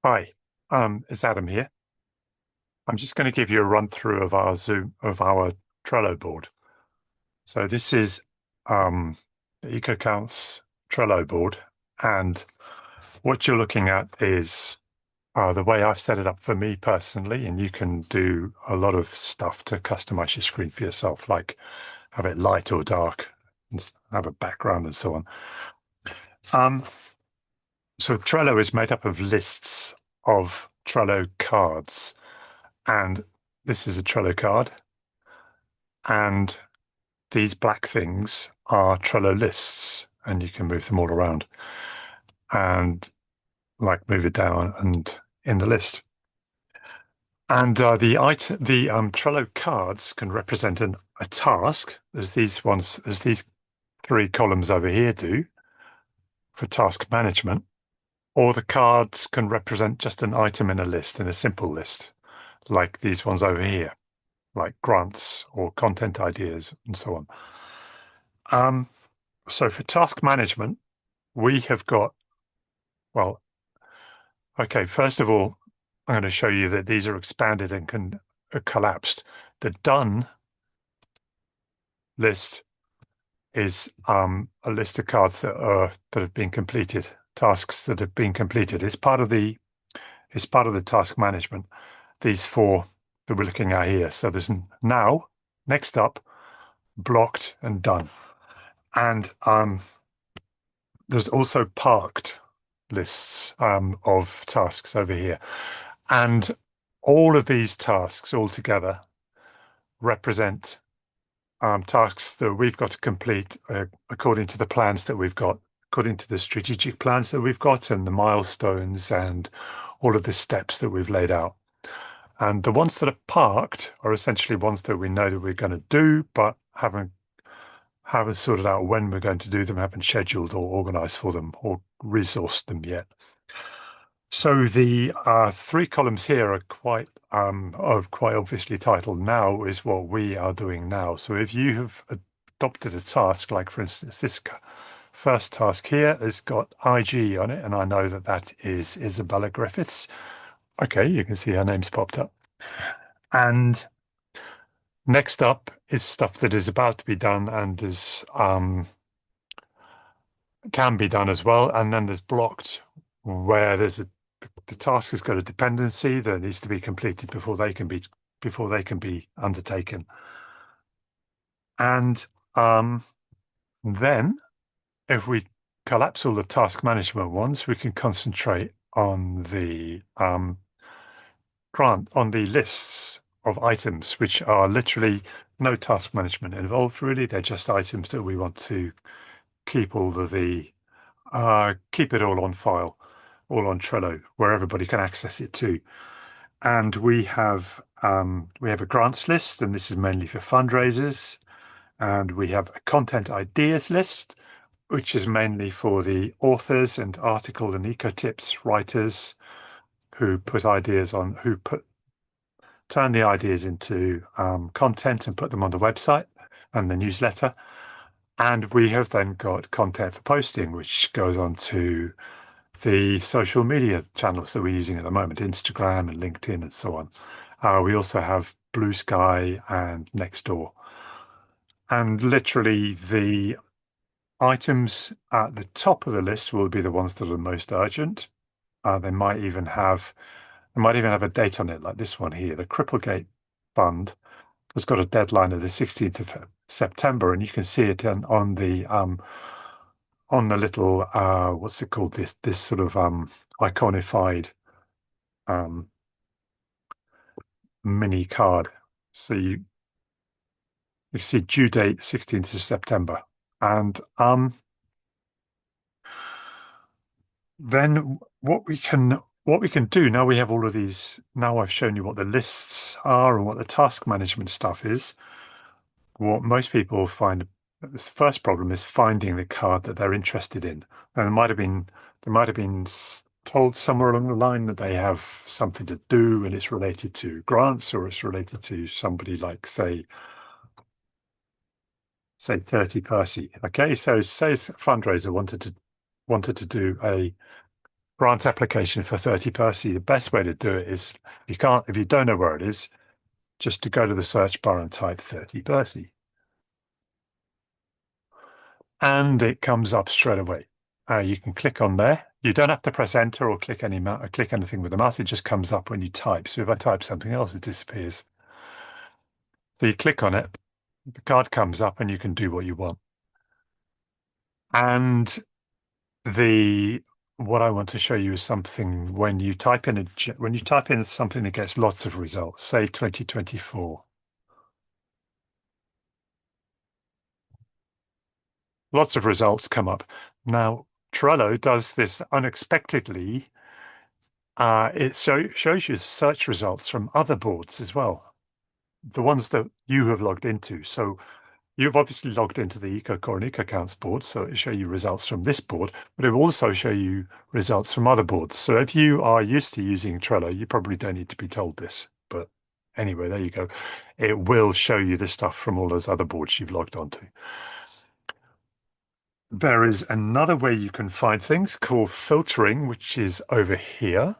Hi, it's Adam here. I'm just going to give you a run through of our Trello board. So this is the EcoCounts Trello board, and what you're looking at is the way I've set it up for me personally, and you can do a lot of stuff to customize your screen for yourself, like have it light or dark, and have a background and so on. Um, so Trello is made up of lists of Trello cards. And this is a Trello card. And these black things are Trello lists. And you can move them all around and like move it down and in the list. And the Trello cards can represent a task, as these three columns over here do for task management, or the cards can represent just an item in a list, in a simple list, like these ones over here, like grants or content ideas and so on. So for task management, we have got, well, okay, first of all, I'm going to show you that these are expanded and collapsed. The done list is a list of cards that have been completed, tasks that have been completed. It's part of the task management. These four that we're looking at here. So there's now, next up, blocked and done. And there's also parked lists of tasks over here. And all of these tasks altogether represent tasks that we've got to complete according to the plans that we've got, according to the strategic plans that we've got, and the milestones and all of the steps that we've laid out. And the ones that are parked are essentially ones that we know that we're going to do, but haven't sorted out when we're going to do them, haven't scheduled or organized for them or resourced them yet. So the three columns here are quite obviously titled "Now" is what we are doing now. So if you have adopted a task, like for instance this first task here has got IG on it, and I know that that is Isabella Griffiths. Okay, you can see her name's popped up. And next up is stuff that is about to be done and is can be done as well. And then there's blocked where the task has got a dependency that needs to be completed before they can be undertaken. And then if we collapse all the task management ones, we can concentrate on the on the lists of items, which are literally no task management involved, really. They're just items that we want to keep all of the keep it all on file, all on Trello, where everybody can access it too. And we have a grants list, and this is mainly for fundraisers. And we have a content ideas list, which is mainly for the authors and article and eco tips writers who turn the ideas into content and put them on the website and the newsletter. And we have then got content for posting, which goes on to the social media channels that we're using at the moment, Instagram and LinkedIn and so on. We also have Blue Sky and Nextdoor. And literally the items at the top of the list will be the ones that are most urgent. They might even have a date on it, like this one here, the Cripplegate Fund has got a deadline of the 16th of September, and you can see it on the little what's it called, this sort of iconified um mini card. So you see due date 16th of September. And then what we can do now, we have all of these. Now I've shown you what the lists are and what the task management stuff is. What most people find this first problem is finding the card that they're interested in. And they might have been told somewhere along the line that they have something to do and it's related to grants, or it's related to somebody like say 30 Percy. Okay, so say a fundraiser wanted to do grant application for 30 Percy. The best way to do it is if you don't know where it is, just to go to the search bar and type 30 Percy. And it comes up straight away. You can click on there. You don't have to press enter or click click anything with the mouse. It just comes up when you type. So if I type something else, it disappears. So you click on it, the card comes up, and you can do what you want. And the what I want to show you is something when you type in something that gets lots of results, say 2024. Lots of results come up. Now, Trello does this unexpectedly. It shows you search results from other boards as well, the ones that you have logged into. So you've obviously logged into the EcoCore and EcoCounts board, so it'll show you results from this board, but it will also show you results from other boards. So if you are used to using Trello, you probably don't need to be told this. But anyway, there you go. It will show you the stuff from all those other boards you've logged onto. There is another way you can find things called filtering, which is over here.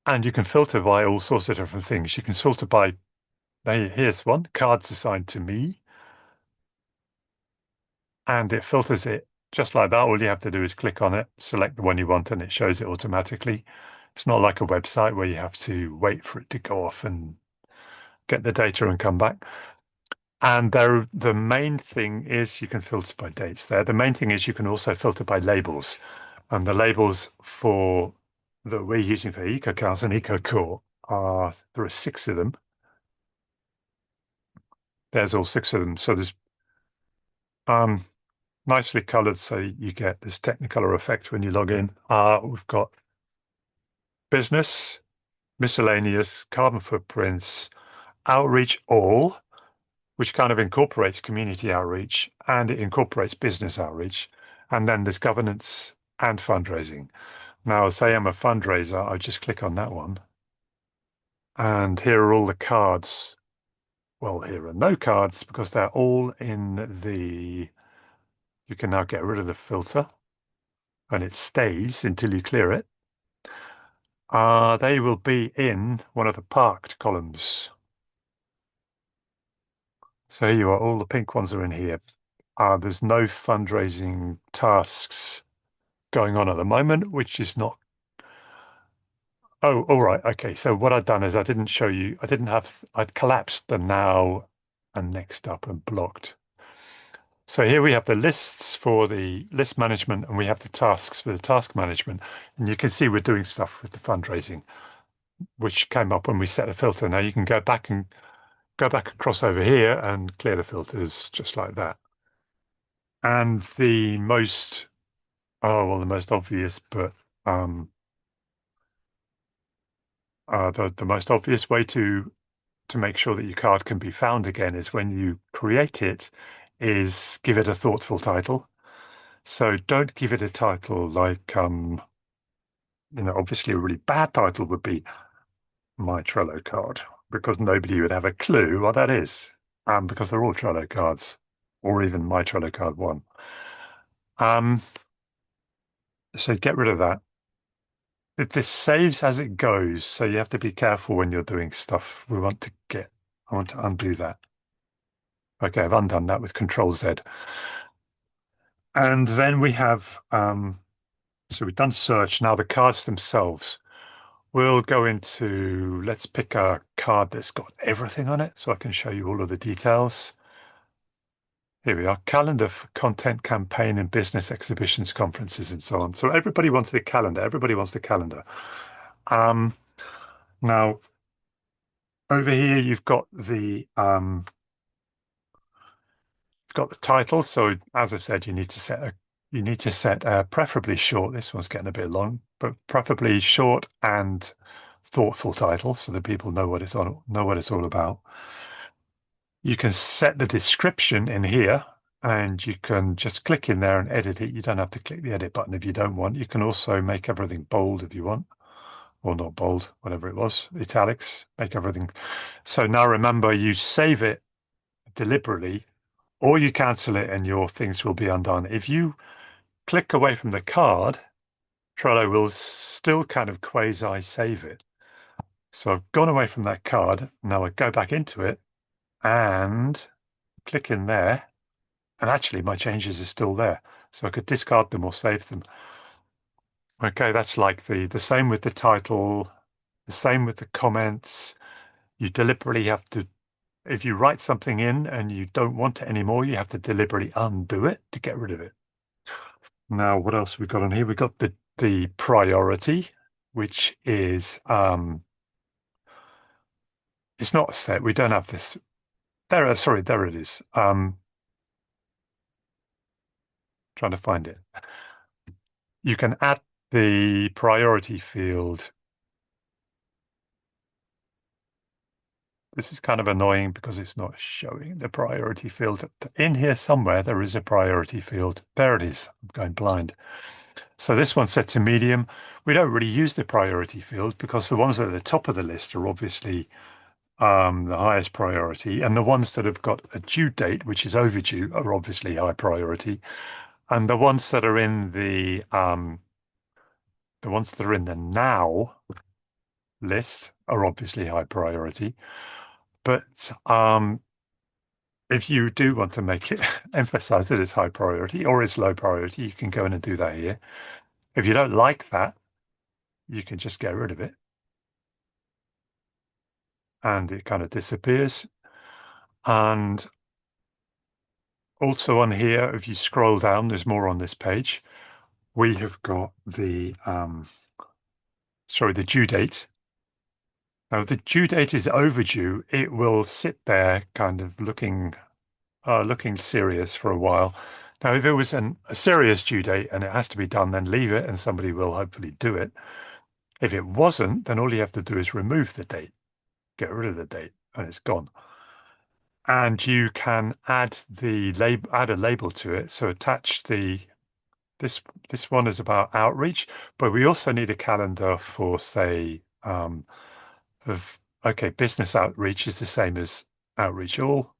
And you can filter by all sorts of different things. You can filter by, here's one, cards assigned to me. And it filters it just like that. All you have to do is click on it, select the one you want, and it shows it automatically. It's not like a website where you have to wait for it to go off and get the data and come back. And the main thing is you can filter by dates there. The main thing is you can also filter by labels. And the labels that we're using for EcoCounts and EcoCore there are 6 of them. There's all 6 of them. So there's nicely colored, so you get this Technicolor effect when you log in. We've got business, miscellaneous, carbon footprints, outreach all, which kind of incorporates community outreach and it incorporates business outreach. And then there's governance and fundraising. Now, say I'm a fundraiser, I just click on that one. And here are all the cards. Well, here are no cards because they're all in you can now get rid of the filter and it stays until you clear it. They will be in one of the parked columns. So here you are, all the pink ones are in here. There's no fundraising tasks going on at the moment, which is not. Oh, all right. Okay. So what I'd done is I'd collapsed the now and next up and blocked. So here we have the lists for the list management and we have the tasks for the task management. And you can see we're doing stuff with the fundraising, which came up when we set the filter. Now you can go back and across over here and clear the filters just like that. And the most obvious, but the most obvious way to make sure that your card can be found again is when you create it, is give it a thoughtful title. So don't give it a title like obviously a really bad title would be My Trello Card, because nobody would have a clue what that is. Because they're all Trello cards, or even My Trello Card 1. So get rid of that. This saves as it goes, so you have to be careful when you're doing stuff. I want to undo that. Okay, I've undone that with Control Z. And then we have, so we've done search. Now the cards themselves. We'll go into, let's pick a card that's got everything on it so I can show you all of the details. Here we are, calendar for content campaign and business exhibitions, conferences, and so on. So everybody wants the calendar. Everybody wants the calendar. Now, over here, you've got the title. So as I've said, you need to set preferably short. This one's getting a bit long, but preferably short and thoughtful title so that people know what it's all about. You can set the description in here and you can just click in there and edit it. You don't have to click the edit button if you don't want. You can also make everything bold if you want, or not bold, whatever it was, italics, make everything. So now remember, you save it deliberately or you cancel it and your things will be undone. If you click away from the card, Trello will still kind of quasi save it. So I've gone away from that card. Now I go back into it and click in there. And actually my changes are still there. So I could discard them or save them. Okay, that's like the same with the title, the same with the comments. You deliberately have to, if you write something in and you don't want it anymore, you have to deliberately undo it to get rid of it. Now, what else we got on here? We got the priority, which is it's not set. We don't have this. Sorry, there it is. Trying to find it. You can add the priority field. This is kind of annoying because it's not showing the priority field. In here somewhere, there is a priority field. There it is. I'm going blind. So this one's set to medium. We don't really use the priority field because the ones at the top of the list are obviously the highest priority, and the ones that have got a due date, which is overdue, are obviously high priority, and the ones that are in the now list are obviously high priority. But if you do want to make it emphasize that it's high priority or it's low priority, you can go in and do that here. If you don't like that, you can just get rid of it and it kind of disappears. And also on here, if you scroll down, there's more on this page. We have got the due date. Now, if the due date is overdue, it will sit there kind of looking serious for a while. Now, if it was a serious due date and it has to be done, then leave it and somebody will hopefully do it. If it wasn't, then all you have to do is remove the date, get rid of the date, and it's gone. And you can add add a label to it. So attach this one is about outreach, but we also need a calendar for, say, business outreach is the same as outreach all,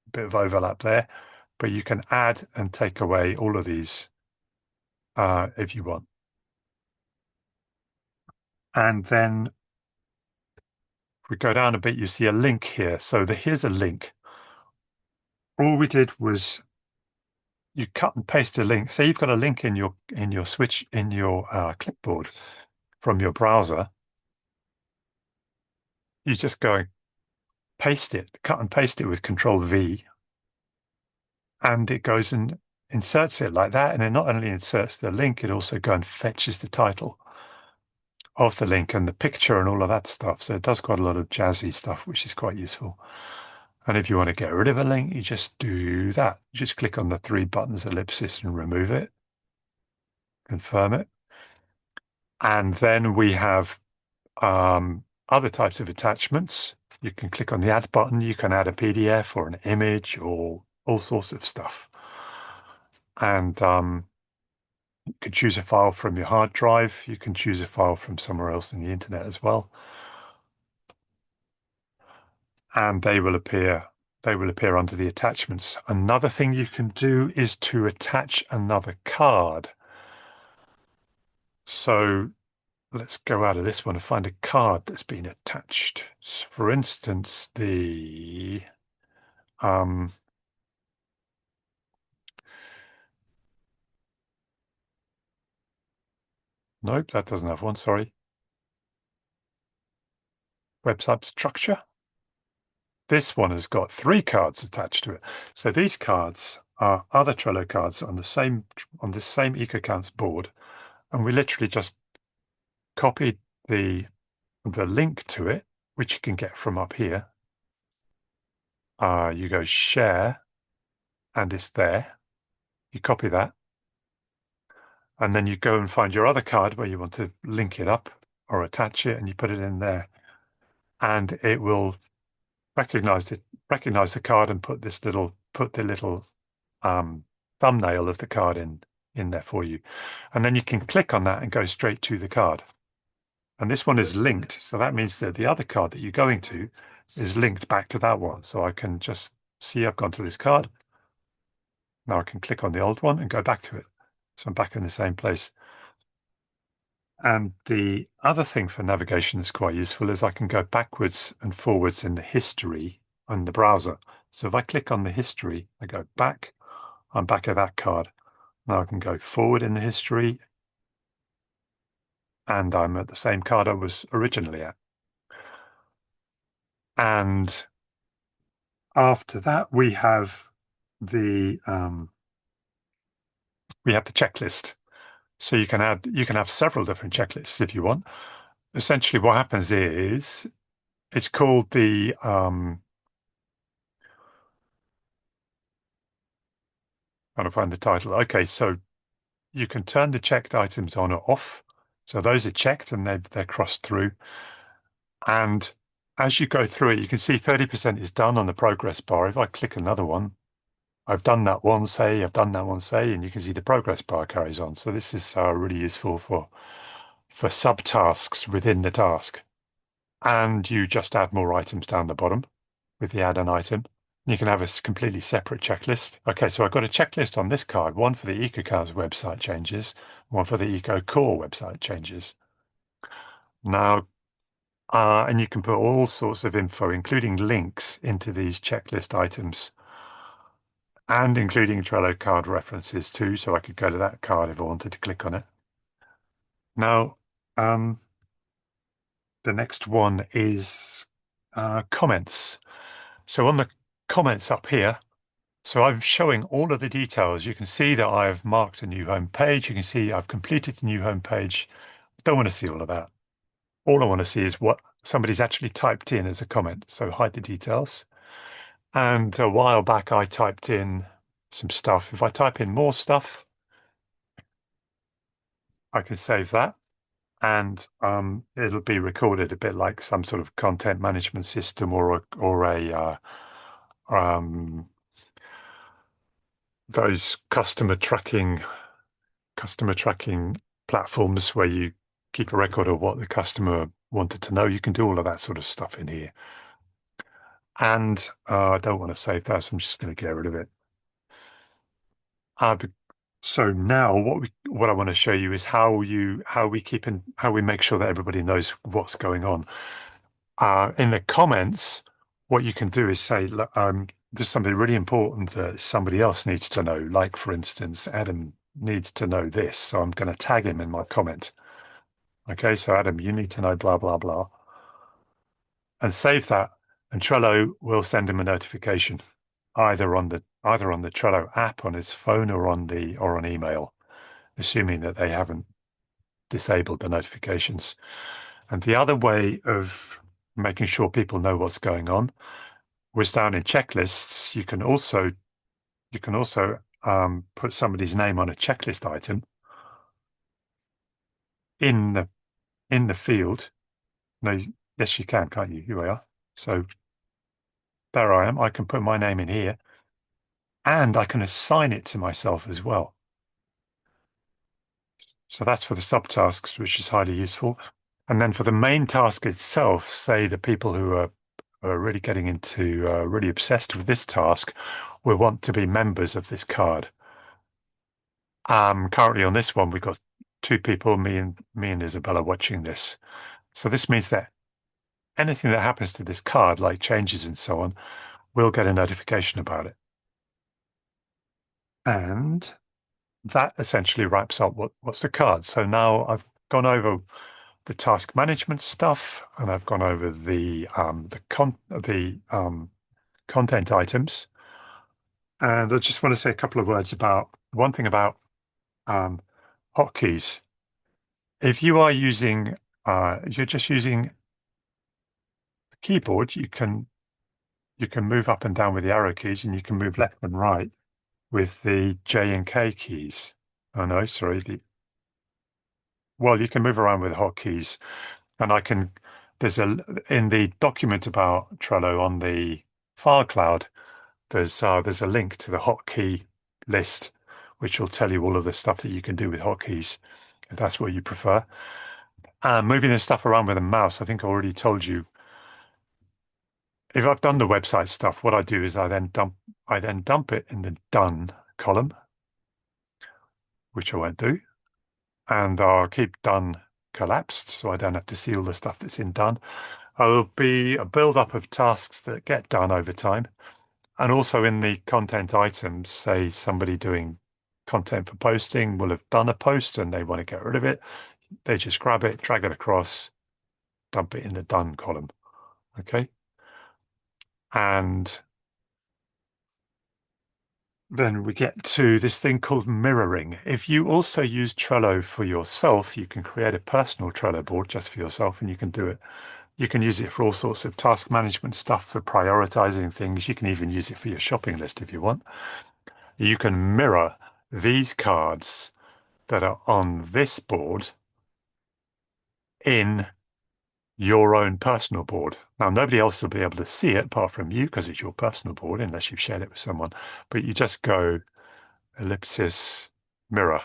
a bit of overlap there, but you can add and take away all of these if you want. And then if we go down a bit, you see a link here. So here's a link. All we did was you cut and paste a link. Say you've got a link in your clipboard from your browser. You just go and paste it, cut and paste it with Control V, and it goes and inserts it like that. And it not only inserts the link, it also goes and fetches the title of the link and the picture and all of that stuff. So it does quite a lot of jazzy stuff, which is quite useful. And if you want to get rid of a link, you just do that. You just click on the three buttons, ellipsis, and remove it, confirm it. And then we have other types of attachments. You can click on the add button. You can add a PDF or an image or all sorts of stuff. And you can choose a file from your hard drive. You can choose a file from somewhere else in the internet as well. And they will appear under the attachments. Another thing you can do is to attach another card. So let's go out of this one and find a card that's been attached. So for instance, nope, that doesn't have one, sorry. Website structure. This one has got 3 cards attached to it. So these cards are other Trello cards on this same EcoCounts board, and we literally just copied the link to it, which you can get from up here. You go share, and it's there. You copy that, and then you go and find your other card where you want to link it up or attach it, and you put it in there, and it will recognize the card and put the little thumbnail of the card in there for you, and then you can click on that and go straight to the card. And this one is linked, so that means that the other card that you're going to is linked back to that one. So I can just see I've gone to this card. Now I can click on the old one and go back to it. So I'm back in the same place. And the other thing for navigation that's quite useful is I can go backwards and forwards in the history on the browser. So if I click on the history, I go back, I'm back at that card. Now I can go forward in the history and I'm at the same card I was originally at. And after that, the we have the checklist. So you can have several different checklists if you want. Essentially, what happens is it's called the trying to find the title. Okay, so you can turn the checked items on or off. So those are checked and they're crossed through. And as you go through it, you can see 30% is done on the progress bar. If I click another one, I've done that one, say, I've done that one, say, and you can see the progress bar carries on. So this is really useful for subtasks within the task. And you just add more items down the bottom with the add an item. You can have a completely separate checklist. Okay, so I've got a checklist on this card, one for the EcoCounts website changes, one for the EcoCore website changes. Now, and you can put all sorts of info, including links into these checklist items and including Trello card references too. So I could go to that card if I wanted to click on it. Now, the next one is comments. So on the comments up here, so I'm showing all of the details. You can see that I've marked a new home page. You can see I've completed a new home page. Don't want to see all of that. All I want to see is what somebody's actually typed in as a comment. So hide the details. And a while back, I typed in some stuff. If I type in more stuff, I can save that. And it'll be recorded a bit like some sort of content management system or a um, those customer tracking platforms where you keep a record of what the customer wanted to know. You can do all of that sort of stuff in here. And I don't want to save that, so I'm just going to get rid of it. Uh, the, so now what I want to show you is how we make sure that everybody knows what's going on. In the comments, what you can do is say, look, there's something really important that somebody else needs to know. Like, for instance, Adam needs to know this, so I'm going to tag him in my comment. Okay, so Adam, you need to know blah, blah, blah, and save that. And Trello will send him a notification either on the Trello app on his phone or on email, assuming that they haven't disabled the notifications. And the other way of making sure people know what's going on was down in checklists. You can also put somebody's name on a checklist item in the field. No, yes, you can, can't you? Here we are. So there I am. I can put my name in here, and I can assign it to myself as well. So that's for the subtasks, which is highly useful. And then for the main task itself, say the people who are really getting into really obsessed with this task will want to be members of this card. Currently on this one, we've got two people, me and Isabella, watching this. So this means that anything that happens to this card, like changes and so on, we'll get a notification about it. And that essentially wraps up what's the card. So now I've gone over the task management stuff, and I've gone over the content items. And I just want to say a couple of words about one thing about hotkeys. If you are using, you're just using the keyboard, you can move up and down with the arrow keys, and you can move left and right with the J and K keys. Oh no, sorry. Well, you can move around with hotkeys, and in the document about Trello on the file cloud, there's a link to the hotkey list, which will tell you all of the stuff that you can do with hotkeys, if that's what you prefer. Moving this stuff around with a mouse, I think I already told you. If I've done the website stuff, what I do is I then dump it in the done column, which I won't do, and I'll keep done collapsed, so I don't have to see all the stuff that's in done. There'll be a build-up of tasks that get done over time. And also in the content items, say somebody doing content for posting will have done a post and they want to get rid of it. They just grab it, drag it across, dump it in the done column. Okay. And then we get to this thing called mirroring. If you also use Trello for yourself, you can create a personal Trello board just for yourself and you can do it. You can use it for all sorts of task management stuff, for prioritizing things. You can even use it for your shopping list if you want. You can mirror these cards that are on this board in your own personal board. Now, nobody else will be able to see it apart from you because it's your personal board, unless you've shared it with someone. But you just go ellipsis mirror.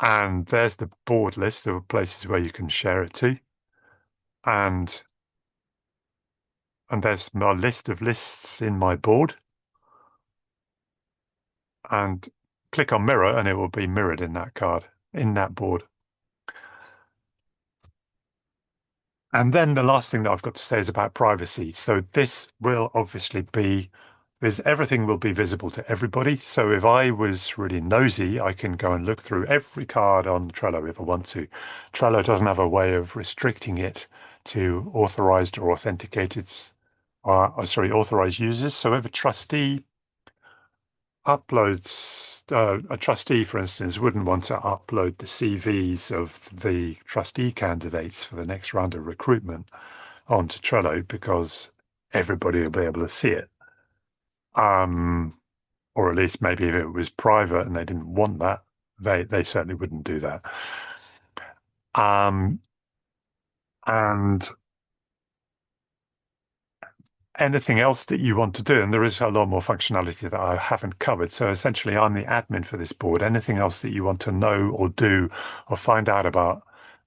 And there's the board list of places where you can share it to. And there's my list of lists in my board. And click on mirror and it will be mirrored in that card, in that board. And then the last thing that I've got to say is about privacy. So this will obviously be, everything will be visible to everybody. So if I was really nosy, I can go and look through every card on Trello if I want to. Trello doesn't have a way of restricting it to authorized or authenticated, authorized users. So if a trustee uploads, a trustee, for instance, wouldn't want to upload the CVs of the trustee candidates for the next round of recruitment onto Trello because everybody will be able to see it. Or at least maybe if it was private and they didn't want that, they certainly wouldn't do that. Um, and anything else that you want to do, and there is a lot more functionality that I haven't covered. So essentially, I'm the admin for this board. Anything else that you want to know or do or find out about,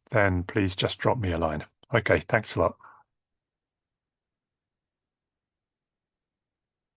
then please just drop me a line. Okay, thanks a lot.